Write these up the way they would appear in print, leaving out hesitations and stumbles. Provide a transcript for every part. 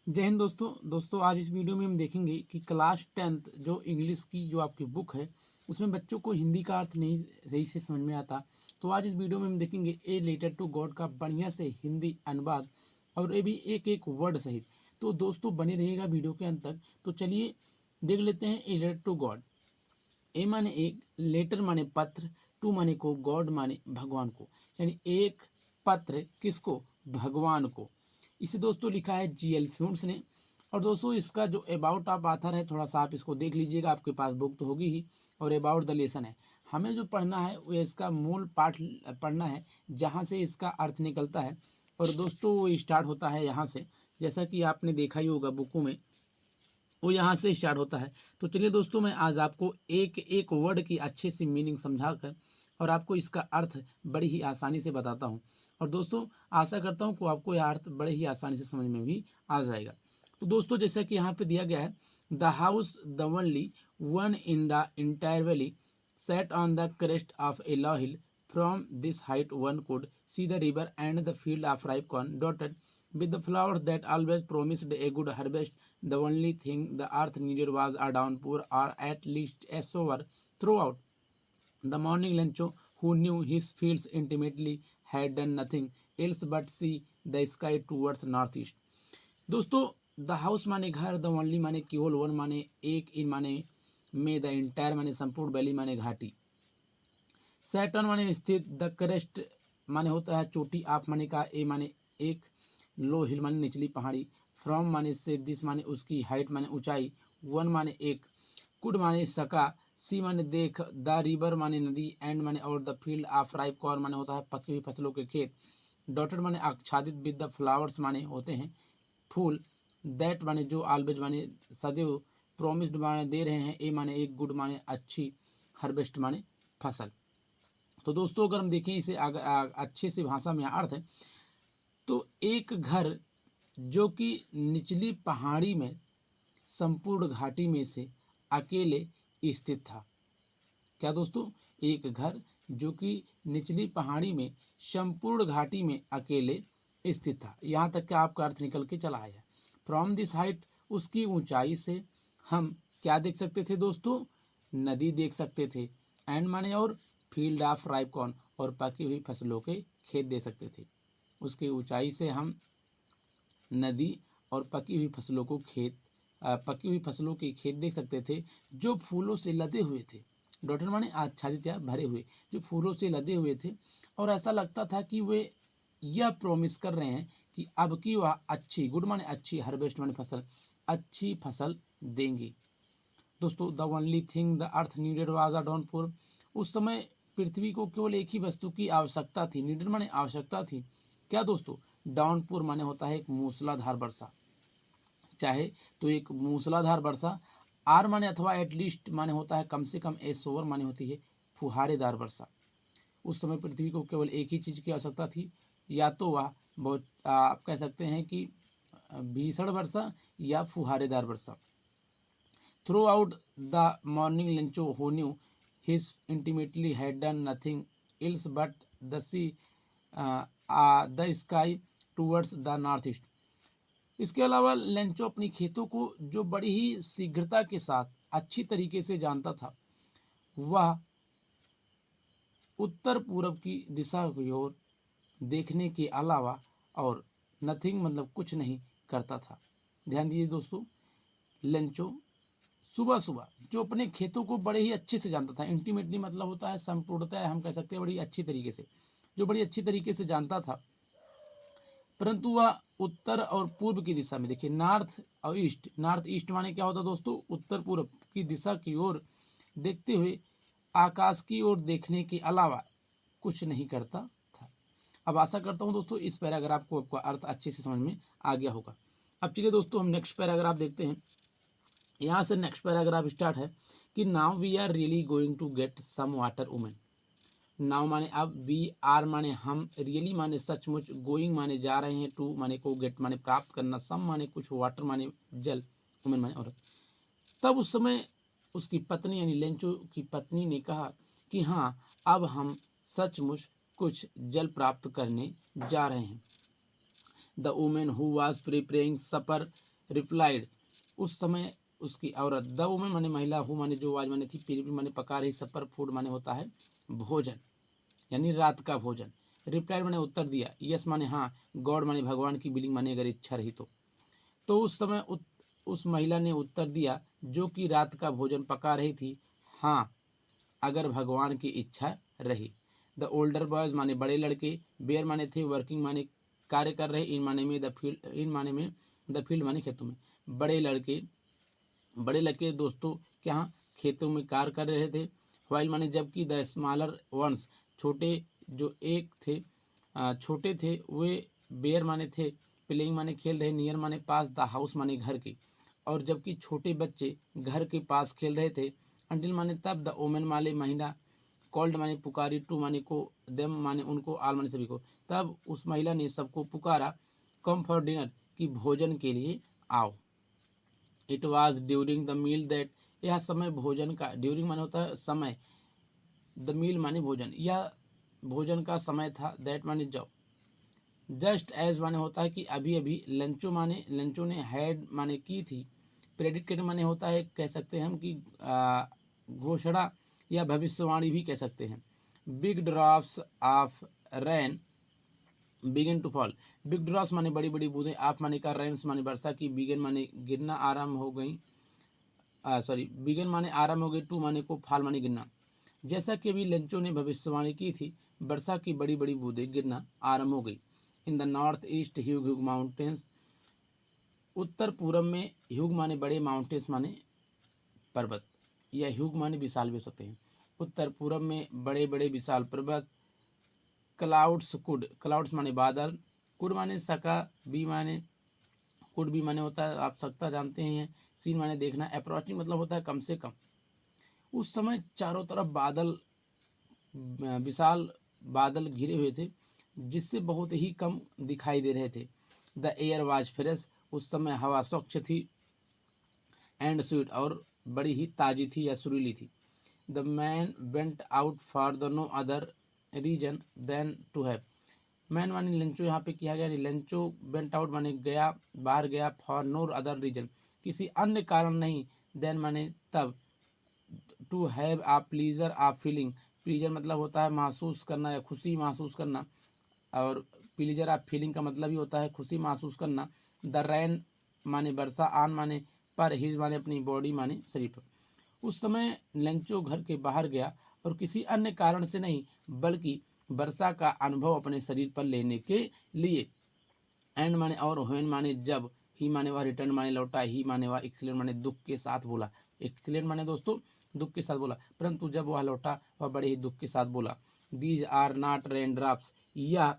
जय हिंद दोस्तों आज इस वीडियो में हम देखेंगे कि क्लास 10th जो इंग्लिश की जो आपकी बुक है उसमें बच्चों को हिंदी का अर्थ नहीं सही से समझ में आता। तो आज इस वीडियो में हम देखेंगे ए लेटर टू गॉड का बढ़िया से हिंदी अनुवाद और ये भी एक एक वर्ड सहित। तो दोस्तों बने रहिएगा वीडियो के अंत तक। तो चलिए देख लेते हैं ए लेटर टू गॉड। ए माने एक, लेटर माने पत्र, टू माने को, गॉड माने भगवान को, यानी एक पत्र किसको, भगवान को। इसे दोस्तों लिखा है जीएल फ्यूंस ने। और दोस्तों इसका जो अबाउट ऑफ आथर है थोड़ा सा आप इसको देख लीजिएगा, आपके पास बुक तो होगी ही। और अबाउट द लेसन है, हमें जो पढ़ना है वो इसका मूल पाठ पढ़ना है जहाँ से इसका अर्थ निकलता है। और दोस्तों वो स्टार्ट होता है यहाँ से, जैसा कि आपने देखा ही होगा बुकों में वो यहाँ से स्टार्ट होता है। तो चलिए दोस्तों मैं आज आपको एक एक वर्ड की अच्छे से मीनिंग समझा कर और आपको इसका अर्थ बड़ी ही आसानी से बताता हूँ। और दोस्तों आशा करता हूँ कि आपको यह अर्थ बड़े ही आसानी से समझ में भी आ जाएगा। तो दोस्तों जैसा कि यहाँ पे दिया गया है, the house the only one in the entire valley set on the crest of a law hill, from this height one could see the river and the field of ripe corn dotted with the flowers that always promised a good harvest. The only thing the earth needed was a downpour, or at least a shower throughout. The morning Lencho, who knew his fields intimately, had done nothing else but see the sky towards northeast. दोस्तों the house माने घर, the only माने केवल, one माने एक, इन माने में, the entire माने संपूर्ण, वैली माने घाटी, सैटर्न माने स्थित, द क्रेस्ट माने होता है चोटी, आप माने का, ए माने एक, लो हिल माने निचली पहाड़ी, फ्रॉम माने से, दिस माने उसकी, हाइट माने ऊंचाई, वन माने एक, कुड माने सका, सी माने देख, द रिवर माने नदी, एंड माने और, the field of ripe corn माने होता है पकी हुई फसलों के खेत, डॉटेड माने आच्छादित, विद द फ्लावर्स माने होते हैं फूल, दैट माने जो, ऑलवेज माने सदैव, प्रोमिस्ड माने दे रहे हैं, ए माने एक, गुड माने अच्छी, हार्वेस्ट माने फसल। तो दोस्तों अगर हम देखें इसे अच्छे से भाषा में अर्थ है, तो एक घर जो कि निचली पहाड़ी में संपूर्ण घाटी में से अकेले स्थित था। क्या दोस्तों, एक घर जो कि निचली पहाड़ी में संपूर्ण घाटी में अकेले स्थित था। यहाँ तक का आपका अर्थ निकल के चला आया। फ्रॉम दिस हाइट, उसकी ऊंचाई से हम क्या देख सकते थे दोस्तों, नदी देख सकते थे, एंड माने और, फील्ड ऑफ राइप कॉर्न और पकी हुई फसलों के खेत देख सकते थे। उसकी ऊंचाई से हम नदी और पकी हुई फसलों को पकी हुई फसलों के खेत देख सकते थे जो फूलों से लदे हुए थे। डॉटर माने आच्छादित या भरे हुए, जो फूलों से लदे हुए थे। और ऐसा लगता था कि वे यह प्रॉमिस कर रहे हैं कि अब की वह अच्छी, गुड माने अच्छी, हार्वेस्ट माने फसल, अच्छी फसल देंगी। दोस्तों the only thing the earth needed was a downpour, उस समय पृथ्वी को केवल एक ही वस्तु की आवश्यकता थी। नीडेड माने आवश्यकता थी। क्या दोस्तों, डाउनपोर माने होता है एक मूसलाधार वर्षा, चाहे तो एक मूसलाधार वर्षा, आर माने अथवा एटलीस्ट माने होता है कम से कम, ए सोवर माने होती है फुहारेदार वर्षा। उस समय पृथ्वी को केवल एक ही चीज़ की आवश्यकता थी, या तो वह बहुत आप कह सकते हैं कि भीषण वर्षा या फुहारेदार वर्षा। Throughout the morning Lencho who knew his intimately had done nothing else but the see the sky towards the north east. इसके अलावा लेंचो अपनी खेतों को जो बड़ी ही शीघ्रता के साथ अच्छी तरीके से जानता था, वह उत्तर पूर्व की दिशा की ओर देखने के अलावा और नथिंग मतलब कुछ नहीं करता था। ध्यान दीजिए दोस्तों, लेंचो सुबह सुबह जो अपने खेतों को बड़े ही अच्छे से जानता था, इंटीमेटली मतलब होता है संपूर्णतः, हम कह सकते हैं बड़ी अच्छी तरीके से, जो बड़ी अच्छी तरीके से जानता था, परंतु वह उत्तर और पूर्व की दिशा में, देखिए नॉर्थ और ईस्ट, नॉर्थ ईस्ट माने क्या होता है दोस्तों, उत्तर पूर्व की दिशा की ओर देखते हुए आकाश की ओर देखने के अलावा कुछ नहीं करता था। अब आशा करता हूँ दोस्तों इस पैराग्राफ को आपका अर्थ अच्छे से समझ में आ गया होगा। अब चलिए दोस्तों हम नेक्स्ट पैराग्राफ देखते हैं। यहाँ से नेक्स्ट पैराग्राफ स्टार्ट है कि now we are really going to get some water women. Now माने अब, वी आर माने हम, रियली माने सचमुच, गोइंग माने जा रहे हैं, टू माने को, गेट माने प्राप्त करना, सम माने कुछ, वाटर माने जल, वुमेन माने औरत। तब उस समय उसकी पत्नी यानी लेंचो की पत्नी ने कहा कि हाँ अब हम सचमुच कुछ जल प्राप्त करने जा रहे हैं। The women who was preparing supper replied, उस समय उसकी औरत, द वुमन माने महिला, हु माने जो, आज माने थी, पीरियड माने पका रही, सपर फूड माने होता है भोजन यानी रात का भोजन। रिप्लाइड माने उत्तर दिया, यस माने हाँ, गॉड माने भगवान की विलिंग माने अगर इच्छा रही तो उस समय उस महिला ने उत्तर दिया जो कि रात का भोजन पका रही थी, हाँ अगर भगवान की इच्छा रही। द ओल्डर बॉयज माने बड़े लड़के, बेयर माने थे, वर्किंग माने कार्य कर रहे, इन माने में द फील्ड माने खेतों में। बड़े लड़के दोस्तों क्या खेतों में कार्य कर रहे थे। वाइल माने जबकि, द स्मॉलर वंस छोटे जो एक थे छोटे थे वे, बेयर माने थे, प्लेइंग माने खेल रहे, नियर माने पास, द हाउस माने घर के, और जबकि छोटे बच्चे घर के पास खेल रहे थे। अंटिल माने तब, द ओमेन माने महिला, कॉल्ड माने पुकारी, टू माने को, देम माने उनको, आल माने सभी को, तब उस महिला ने सबको पुकारा, कम फॉर डिनर कि भोजन के लिए आओ। It was during the meal that, यह समय भोजन का, ड्यूरिंग माने होता है समय, द मील माने भोजन, यह भोजन का समय था, दैट माने जब, जस्ट एज माने होता है कि अभी अभी, लंचो ने हैड माने की थी, प्रेडिकेट माने होता है कह सकते हैं हम कि घोषणा या भविष्यवाणी भी कह सकते हैं। Big drops of rain begin to fall, big drops माने बड़ी बड़ी बूंदें, ऑफ माने का, रेन्स माने वर्षा की, बिगिन माने गिरना आरंभ हो गई, बिगिन माने आरंभ हो गई, टू माने को, फॉल माने गिरना। जैसा कि अभी लंचो ने भविष्यवाणी की थी, वर्षा की बड़ी बड़ी बूंदें गिरना आरंभ हो गई। In the north east huge mountains, उत्तर पूर्व में, ह्यूग माने बड़े, माउंटेन्स माने पर्वत, या ह्यूग माने विशाल भी हो सकते हैं। उत्तर पूर्व में बड़े बड़े विशाल पर्वत। क्लाउड्स माने बादल, कुड माने सका, बी माने कुड भी माने होता है आप सकता जानते हैं, सीन माने देखना, अप्रोचिंग मतलब होता है कम से कम। उस समय चारों तरफ बादल, विशाल बादल घिरे हुए थे जिससे बहुत ही कम दिखाई दे रहे थे। द एयर वाज फ्रेश, उस समय हवा स्वच्छ थी, एंड स्वीट और बड़ी ही ताजी थी या सुरीली थी। The man went out for the no other reason than to have, man माने लंचो यहाँ पे किया गया, लंचो वेंट आउट माने गया, बाहर गया, फॉर नो अदर रीजन किसी अन्य कारण नहीं, देन माने तब, to have a pleasure a feeling, pleasure मतलब होता है महसूस करना या खुशी महसूस करना, और प्लीजर आ फीलिंग का मतलब ही होता है खुशी महसूस करना। द रैन माने वर्षा, आन माने पर, हिज माने अपनी, बॉडी माने शरीर पर। उस समय लंचो घर के बाहर गया और किसी अन्य कारण से नहीं बल्कि वर्षा का अनुभव अपने शरीर पर लेने के लिए। एंड माने और, व्हेन माने जब, ही माने वह, रिटर्न माने लौटा, ही माने वह, एक्सीलेंट माने दुख के साथ बोला, एक्सीलेंट माने दोस्तों दुख के साथ बोला, परंतु जब वह लौटा वह बड़े ही दुख के साथ बोला। These are not rain drops, यह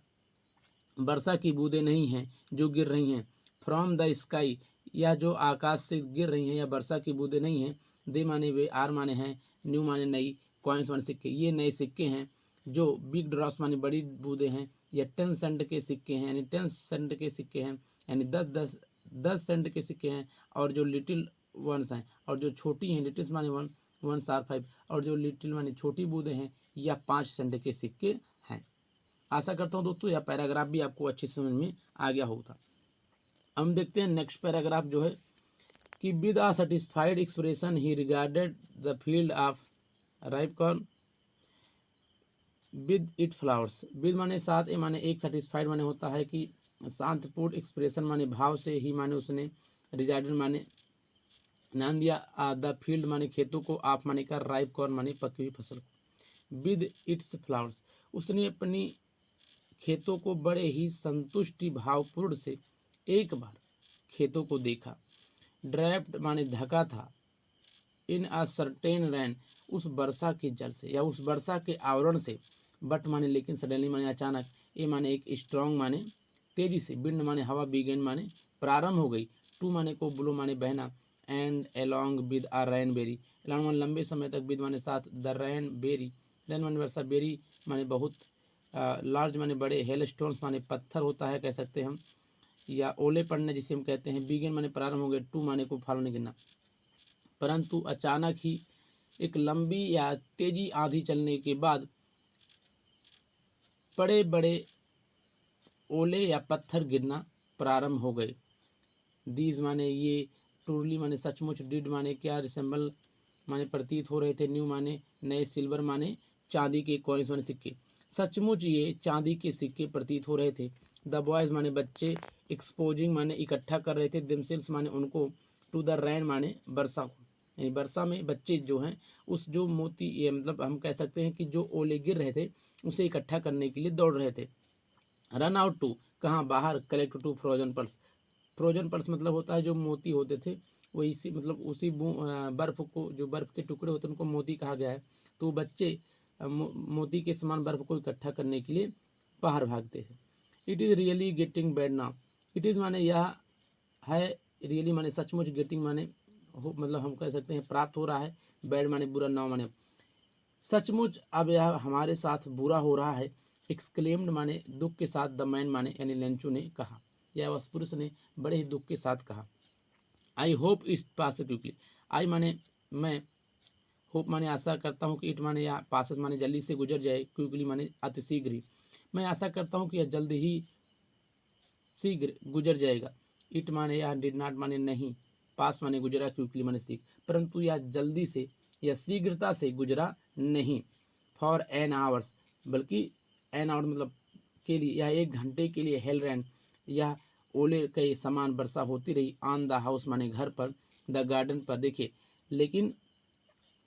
वर्षा की बूंदें नहीं हैं जो गिर रही हैं, फ्रॉम द स्काई, यह जो आकाश से गिर रही हैं या वर्षा की बूंदें नहीं हैं। दे माने वे, आर माने हैं, न्यू माने नई, कॉइन्स माने सिक्के, ये नए सिक्के हैं जो बिग ड्रॉप्स माने बड़ी बूंदें हैं, या 10 सेंट के सिक्के हैं यानी 10 सेंट के सिक्के हैं, यानी 10 सेंट के सिक्के हैं। और जो लिटिल वंस हैं, और जो छोटी हैं, लिटिल्स माने 1 आर 5, और जो लिटिल माने छोटी बूंदें हैं, यह 5 सेंट के सिक्के हैं। आशा करता हूँ दोस्तों यह पैराग्राफ भी आपको अच्छी समझ में आ गया होगा। हम देखते हैं नेक्स्ट पैराग्राफ जो है कि with a satisfied expression he regarded the field of ripe corn with it flowers, with माने साथ, ए माने एक, सेटिस्फाइड माने होता है कि शांतिपूर्ण, एक्सप्रेशन माने भाव से, ही माने उसने, रिगार्डेड माने ध्यान दिया, द फील्ड माने खेतों को, आप माने कर, राइप कॉर्न माने पकी हुई फसल को। विद इट्स फ्लावर्स, उसने अपनी खेतों को बड़े ही संतुष्टि भावपूर्ण से एक बार खेतों को देखा। ड्रैप्ड माने ढका था, इन अ सर्टेन रैन, उस वर्षा के जल से या उस वर्षा के आवरण से, बट माने लेकिन, सडनली माने अचानक, ए माने एक, स्ट्रॉन्ग माने तेजी से, विंड माने हवा, बिगेन माने प्रारंभ हो गई, टू माने को, ब्लो माने बहना, and along with a rain berry, along माने लंबे समय तक, विद माने साथ, द रैन बेरी, रैन माने वर्षा, बेरी माने बहुत, लार्ज माने बड़े, हेल स्टोन्स माने पत्थर होता है कह सकते हैं हम, या ओले पड़ने जिसे हम कहते हैं, बिगिन माने प्रारंभ हो गए, टू माने को, फॉल माने गिरना। परंतु अचानक ही एक लंबी या तेजी आंधी चलने के बाद बड़े बड़े ओले या पत्थर गिरना प्रारंभ हो गए। दीज माने ये, ट्रूली माने सचमुच, डिड माने क्या, रिसेंबल माने प्रतीत हो रहे थे, न्यू माने नए, सिल्वर माने चांदी के कॉइन्स माने सिक्के, सचमुच ये चांदी के सिक्के प्रतीत हो रहे थे। द बॉयज माने बच्चे, एक्सपोजिंग माने इकट्ठा कर रहे थे, दिमसेल्स माने उनको, टू द रैन माने वर्षा को, यानी वर्षा में बच्चे जो हैं उस जो मोती, ये मतलब हम कह सकते हैं कि जो ओले गिर रहे थे उसे इकट्ठा करने के लिए दौड़ रहे थे। रन आउट टू, कहाँ, बाहर, collect to frozen pearls, frozen pearls मतलब होता है जो मोती होते थे, वो इसी मतलब उसी बर्फ़ को, जो बर्फ़ के टुकड़े होते हैं उनको मोती कहा गया है। तो बच्चे मोती के समान बर्फ़ को इकट्ठा करने के लिए बाहर भागते थे। It is really getting bad now, it is माने यह है, रियली माने सचमुच, गेटिंग माने हो, मतलब हम कह सकते हैं प्राप्त हो रहा है, बैड माने बुरा, नाउ माने सचमुच अब यह हमारे साथ बुरा हो रहा है, एक्सक्लेम्ड माने दुख के साथ, द मैन माने यानी लेंचू ने कहा, या उस पुरुष ने बड़े ही दुख के साथ कहा। I hope it pass quickly, I माने मैं, होप माने आशा करता हूँ कि, इट माने या, पासेस माने जल्दी से गुजर जाए, क्विकली माने अतिशीघ्र ही, मैं आशा करता हूँ कि यह जल्द ही शीघ्र गुजर जाएगा। इट माने या, डिड नॉट माने नहीं, पास माने गुजरा, क्विकली माने शीघ्र, परंतु यह जल्दी से या शीघ्रता से गुजरा नहीं। फॉर एन आवर्स, बल्कि एन आवर मतलब के लिए, या 1 घंटे के लिए, हेल रैन, यह ओले के समान वर्षा होती रही, ऑन द हाउस माने घर पर, द गार्डन पर, देखिए लेकिन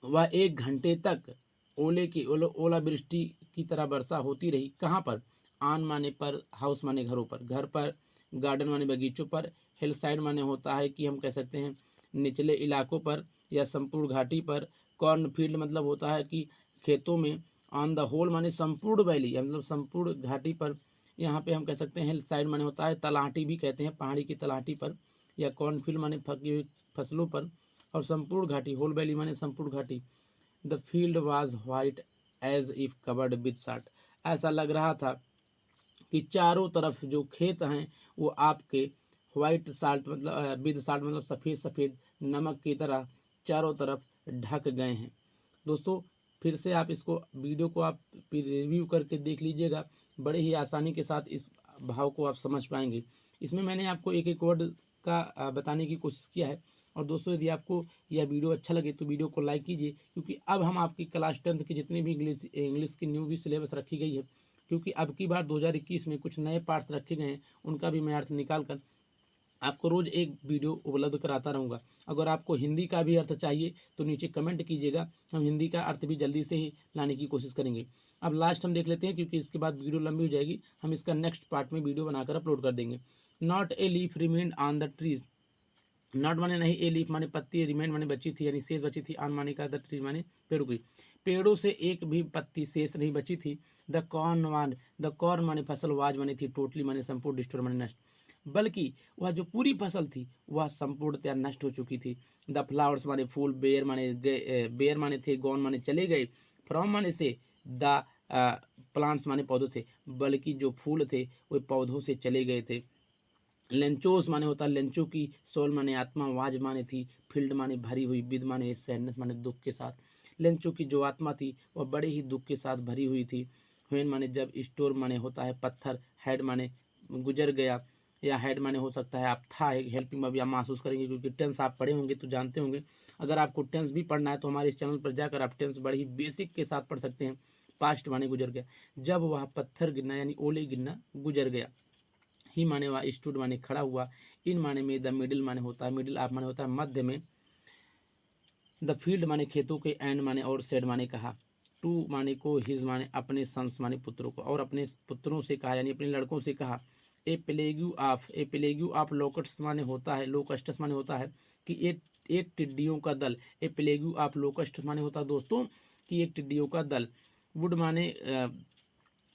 वह 1 घंटे तक ओले की ओलावृष्टि की तरह वर्षा होती रही, कहाँ पर, आन माने पर, हाउस माने घरों पर, घर पर, गार्डन माने बगीचों पर, हिल साइड माने होता है कि हम कह सकते हैं निचले इलाकों पर या संपूर्ण घाटी पर, कॉर्न फील्ड मतलब होता है कि खेतों में, ऑन द होल माने संपूर्ण वैली या मतलब संपूर्ण घाटी पर, यहाँ पे हम कह सकते हैं हिल साइड माने होता है तलहटी भी कहते हैं, पहाड़ी की तलहटी पर, या कॉर्न फील्ड माने पकी हुई फसलों पर, और संपूर्ण घाटी, होल वैली माने संपूर्ण घाटी। The field was white as if covered with salt, ऐसा लग रहा था कि चारों तरफ जो खेत हैं वो आपके वाइट साल्ट मतलब विद साल्ट मतलब सफ़ेद सफ़ेद नमक की तरह चारों तरफ ढक गए हैं। दोस्तों फिर से आप इसको वीडियो को आप रिव्यू करके देख लीजिएगा, बड़े ही आसानी के साथ इस भाव को आप समझ पाएंगे। इसमें मैंने आपको एक एक वर्ड का बताने की कोशिश किया है। और दोस्तों यदि आपको यह वीडियो अच्छा लगे तो वीडियो को लाइक कीजिए, क्योंकि अब हम आपकी क्लास 10th की जितनी भी इंग्लिश की न्यू भी सिलेबस रखी गई है, क्योंकि अब की बार 2021 में कुछ नए पार्ट्स रखे गए हैं, उनका भी मैं अर्थ निकाल कर आपको रोज़ एक वीडियो उपलब्ध कराता रहूँगा। अगर आपको हिंदी का भी अर्थ चाहिए तो नीचे कमेंट कीजिएगा, हम हिंदी का अर्थ भी जल्दी से ही लाने की कोशिश करेंगे। अब लास्ट हम देख लेते हैं, क्योंकि इसके बाद वीडियो लंबी हो जाएगी, हम इसका नेक्स्ट पार्ट में वीडियो बनाकर अपलोड कर देंगे। Not a leaf remained on the trees, not माने नहीं, ए लीफ माने पत्ती, रिमेंड माने बची थी यानी शेष बची थी, ऑन माने का, द ट्री माने पेड़ों की, पेड़ों से एक भी पत्ती शेष नहीं बची थी। द कॉर्न माने फसल, वाज माने थी, टोटली माने संपूर्ण, डिस्ट्रॉय माने नष्ट, बल्कि वह जो पूरी फसल थी वह संपूर्णतया नष्ट हो चुकी थी। द फ्लावर्स माने फूल, बेयर माने बेयर माने थे, गॉन माने चले गए, फ्रॉम माने से, द प्लांट्स माने पौधों से, बल्कि जो फूल थे वो पौधों से चले गए थे। लेंचोस माने होता है लेंचो की, सोल माने आत्मा, वाज माने थी, फील्ड माने भरी हुई, विद माने सैडनेस माने दुख के साथ। लेंचो की जो आत्मा थी वह बड़े ही दुख के साथ भरी हुई थी। व्हेन माने जब, स्टोर माने होता है पत्थर, हेड माने गुजर गया, या हेड माने हो सकता है आप था, हेल्पिंग में भी आप महसूस करेंगे, क्योंकि टेंस आप पढ़े होंगे तो जानते होंगे। अगर आपको टेंस भी पढ़ना है तो हमारे इस चैनल पर जाकर आप टेंस बड़े ही बेसिक के साथ पढ़ सकते हैं। पास्ट माने गुजर गया, जब वह पत्थर गिरना यानी ओले गिरना गुजर गया। ही माने वह स्टूड माने खड़ा हुआ, इन माने में, द मिडिल माने होता है मिडिल, आप माने होता है मध्य में, द फील्ड माने खेतों के, एंड माने और, सेड माने कहा, टू माने को, हिज माने अपने, सन्स माने पुत्रों को, और अपने पुत्रों से कहा यानी अपने लड़कों से कहा। ए प्लेग्यू ऑफ लोकस्ट्स माने होता है, लोकस्टस माने होता है कि एक टिड्डियों का दल, ए प्लेग्यू ऑफ लोकस्ट माने होता है दोस्तों कि एक टिड्डियों का दल। वुड माने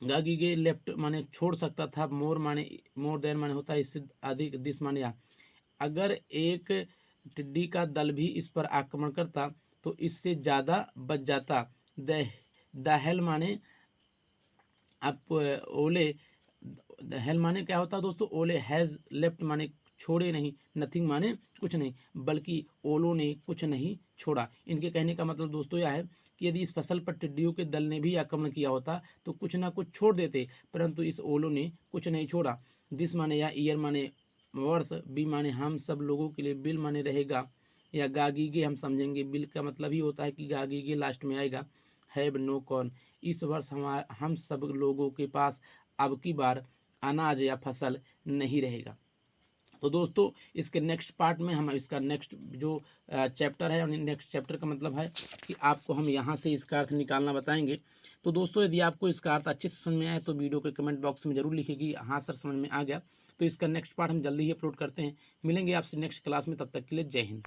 गागीगे, लेफ्ट माने छोड़ सकता था, मोर माने मोर देन माने होता है इससे अधिक, दिस माने या, अगर एक टिड्डी का दल भी इस पर आक्रमण करता तो इससे ज़्यादा बच जाता। द हेल माने आप ओले, हेल माने क्या होता है दोस्तों, ओले, हैज़ लेफ्ट माने छोड़े नहीं, नथिंग माने कुछ नहीं, बल्कि ओलों ने कुछ नहीं छोड़ा। इनके कहने का मतलब दोस्तों यह है कि यदि इस फसल पर टिड्डियों के दल ने भी आक्रमण किया होता तो कुछ ना कुछ छोड़ देते, परंतु इस ओलों ने कुछ नहीं छोड़ा। दिस माने या, ईयर माने वर्ष, बी माने हम सब लोगों के लिए, बिल माने रहेगा या गागीगे हम समझेंगे। बिल का मतलब ही होता है कि गागीगे लास्ट में आएगा। हैव नो कौन, इस वर्ष हम सब लोगों के पास अब की बार अनाज या फसल नहीं रहेगा। तो दोस्तों इसके नेक्स्ट पार्ट में हम इसका नेक्स्ट जो चैप्टर है, नेक्स्ट चैप्टर का मतलब है कि आपको हम यहाँ से इसका अर्थ निकालना बताएंगे। तो दोस्तों यदि आपको इसका अर्थ अच्छे से समझ में आए तो वीडियो के कमेंट बॉक्स में जरूर लिखिए कि हाँ सर समझ में आ गया। तो इसका नेक्स्ट पार्ट हम जल्दी ही अपलोड करते हैं। मिलेंगे आपसे नेक्स्ट क्लास में, तब तक के लिए जय हिंद।